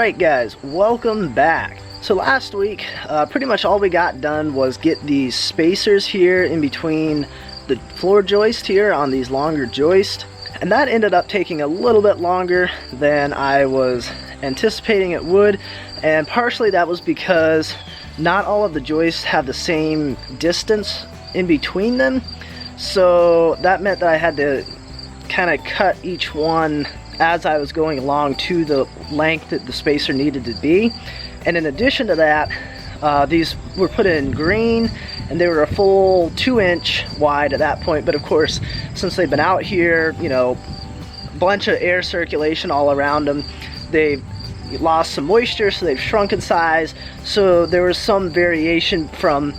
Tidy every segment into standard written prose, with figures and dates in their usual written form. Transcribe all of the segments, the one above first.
Alright guys, welcome back. So last week, pretty much all we got done was get these spacers here in between the floor joist here on these longer joists. And that ended up taking a little bit longer than I was anticipating it would. And partially that was because not all of the joists have the same distance in between them. So that meant that I had to kind of cut each one as I was going along to the length that the spacer needed to be. And in addition to that, these were put in green and they were a full 2-inch wide at that point. But of course, since they've been out here, you know, a bunch of air circulation all around them, they've lost some moisture, so they've shrunk in size. So there was some variation from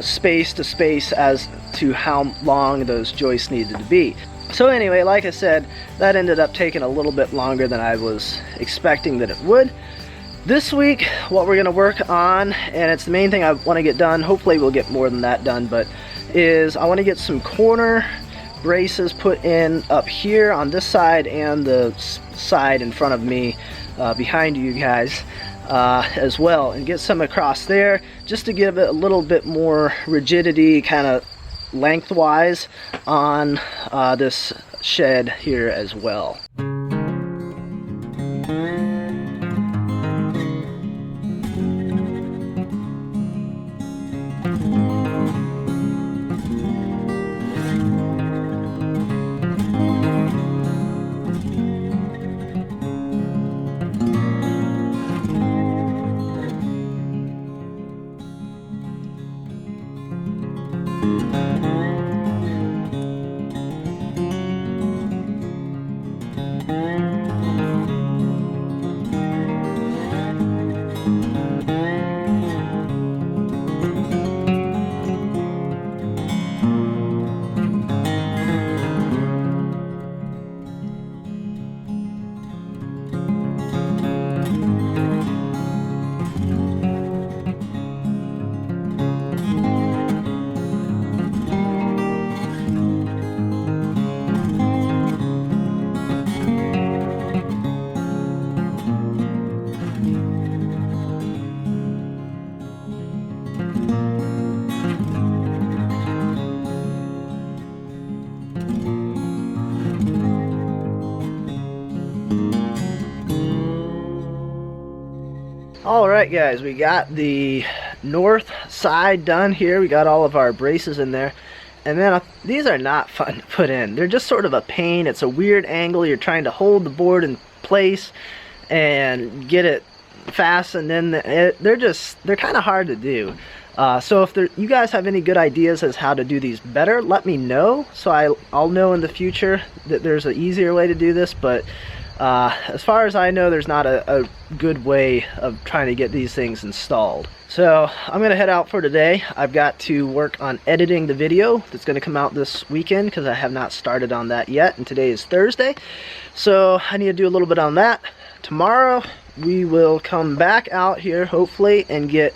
space to space as to how long those joists needed to be. So anyway, like I said, that ended up taking a little bit longer than I was expecting that it would. This week, what we're going to work on, and it's the main thing I want to get done, hopefully we'll get more than that done, but is I want to get some corner braces put in up here on this side and the side in front of me, behind you guys, as well, and get some across there just to give it a little bit more rigidity, kind of lengthwise on this shed here as well. Alright guys, we got the north side done here. We got all of our braces in there. And then these are not fun to put in. They're just sort of a pain. It's a weird angle. You're trying to hold the board in place and get it fastened in. They're kind of hard to do. So if you guys have any good ideas as how to do these better, let me know, so I'll know in the future that there's an easier way to do this. But as far as I know, there's not a good way of trying to get these things installed. So I'm gonna head out for today. I've got to work on editing the video that's gonna come out this weekend because I have not started on that yet, and today is Thursday. So I need to do a little bit on that. Tomorrow we will come back out here hopefully and get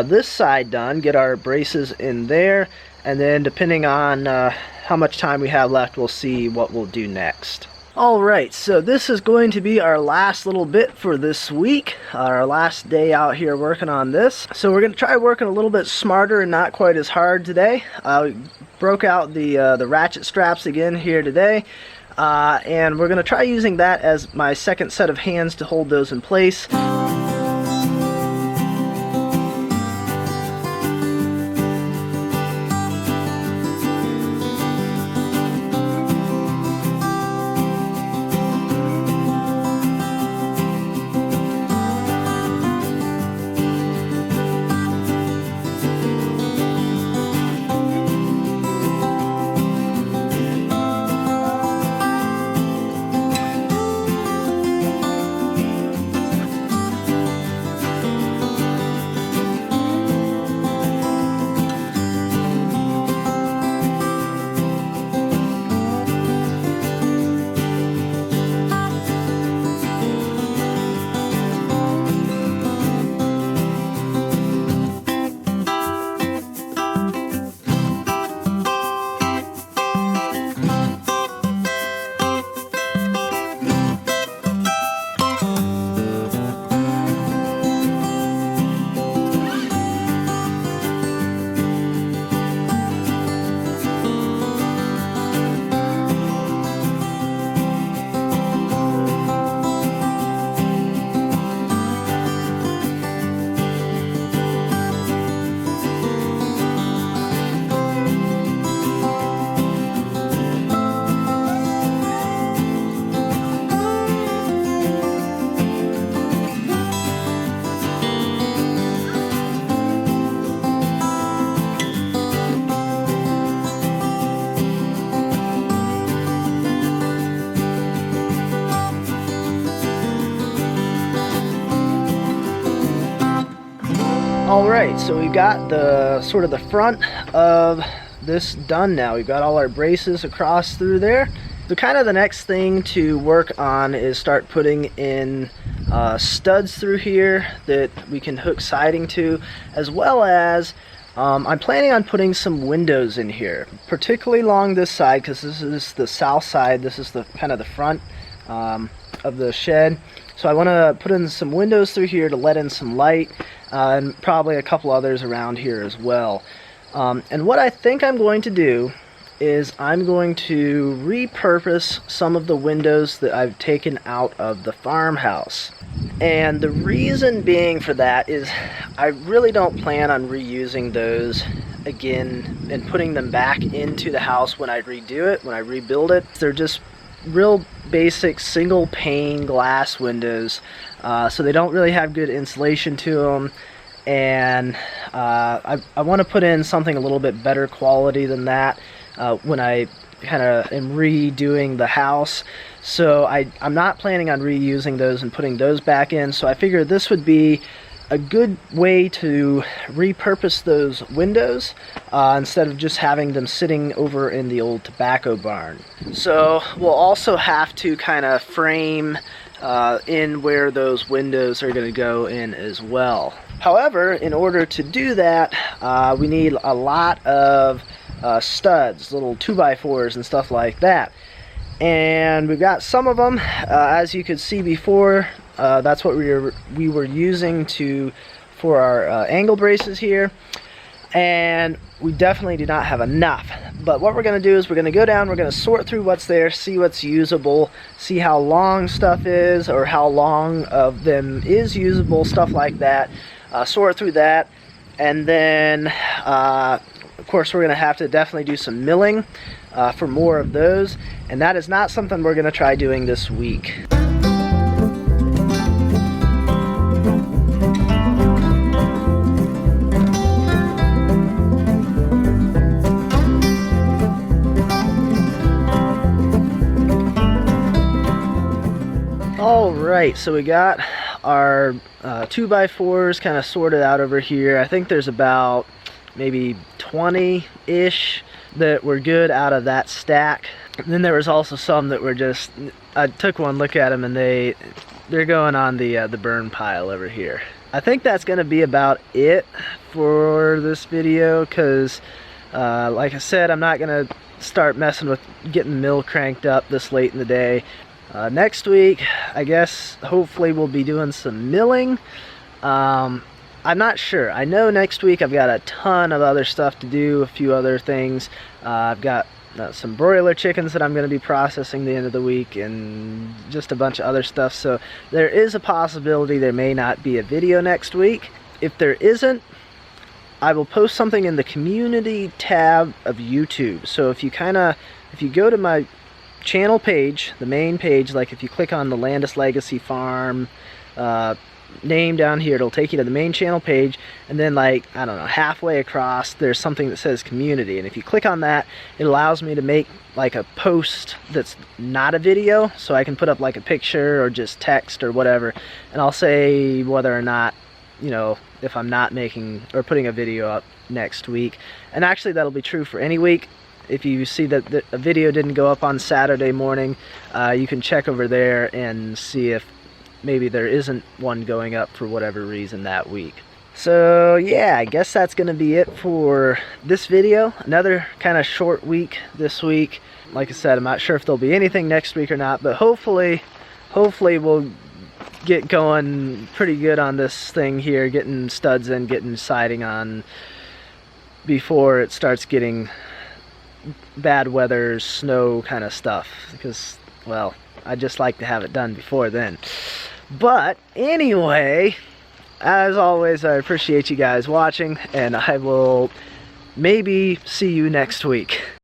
this side done, get our braces in there, and then depending on how much time we have left, we'll see what we'll do next. Alright, so this is going to be our last little bit for this week, our last day out here working on this. So we're going to try working a little bit smarter and not quite as hard today. Broke out the ratchet straps again here today, and we're going to try using that as my second set of hands to hold those in place. Alright, so we've got the sort of the front of this done now. We've got all our braces across through there. So kind of the next thing to work on is start putting in studs through here that we can hook siding to, as well as I'm planning on putting some windows in here, particularly along this side, because this is the south side. This is the kind of the front of the shed. So I want to put in some windows through here to let in some light, and probably a couple others around here as well. And what I think I'm going to do is I'm going to repurpose some of the windows that I've taken out of the farmhouse. And the reason being for that is I really don't plan on reusing those again and putting them back into the house when I redo it, when I rebuild it. They're just real basic single pane glass windows, so they don't really have good insulation to them, and I want to put in something a little bit better quality than that when I kind of am redoing the house. So I'm not planning on reusing those and putting those back in, so I figured this would be a good way to repurpose those windows instead of just having them sitting over in the old tobacco barn. So we'll also have to kind of frame in where those windows are going to go in as well. However, in order to do that, we need a lot of studs, little 2x4s and stuff like that. And we've got some of them, as you could see before. That's what we were using for our angle braces here, and we definitely do not have enough. But what we're going to do is we're going to go down, we're going to sort through what's there, see what's usable, see how long stuff is, or how long of them is usable, stuff like that. Sort through that, and then of course we're going to have to definitely do some milling for more of those, and that is not something we're going to try doing this week. Alright, so we got our 2x4s kind of sorted out over here. I think there's about maybe 20-ish that were good out of that stack. And then there was also some that were just, I took one look at them and they're going on the burn pile over here. I think that's going to be about it for this video, because like I said, I'm not going to start messing with getting the mill cranked up this late in the day. Next week, I guess, hopefully we'll be doing some milling. I'm not sure. I know next week I've got a ton of other stuff to do, a few other things. I've got some broiler chickens that I'm going to be processing the end of the week, and just a bunch of other stuff. So there is a possibility there may not be a video next week. If there isn't, I will post something in the community tab of YouTube. So if you go to my channel page, the main page, like if you click on the Landis Legacy Farm name down here, it'll take you to the main channel page, and then, like, I don't know, halfway across there's something that says community, and if you click on that, it allows me to make like a post that's not a video, so I can put up like a picture or just text or whatever, and I'll say whether or not, you know, if I'm not making or putting a video up next week. And actually that'll be true for any week. If you see that a video didn't go up on Saturday morning, you can check over there and see if maybe there isn't one going up for whatever reason that week. So yeah, I guess that's going to be it for this video. Another kind of short week this week. Like I said, I'm not sure if there'll be anything next week or not, but hopefully we'll get going pretty good on this thing here, getting studs in, getting siding on before it starts getting bad weather, snow kind of stuff, because, well, I just like to have it done before then. But anyway, as always, I appreciate you guys watching, and I will maybe see you next week.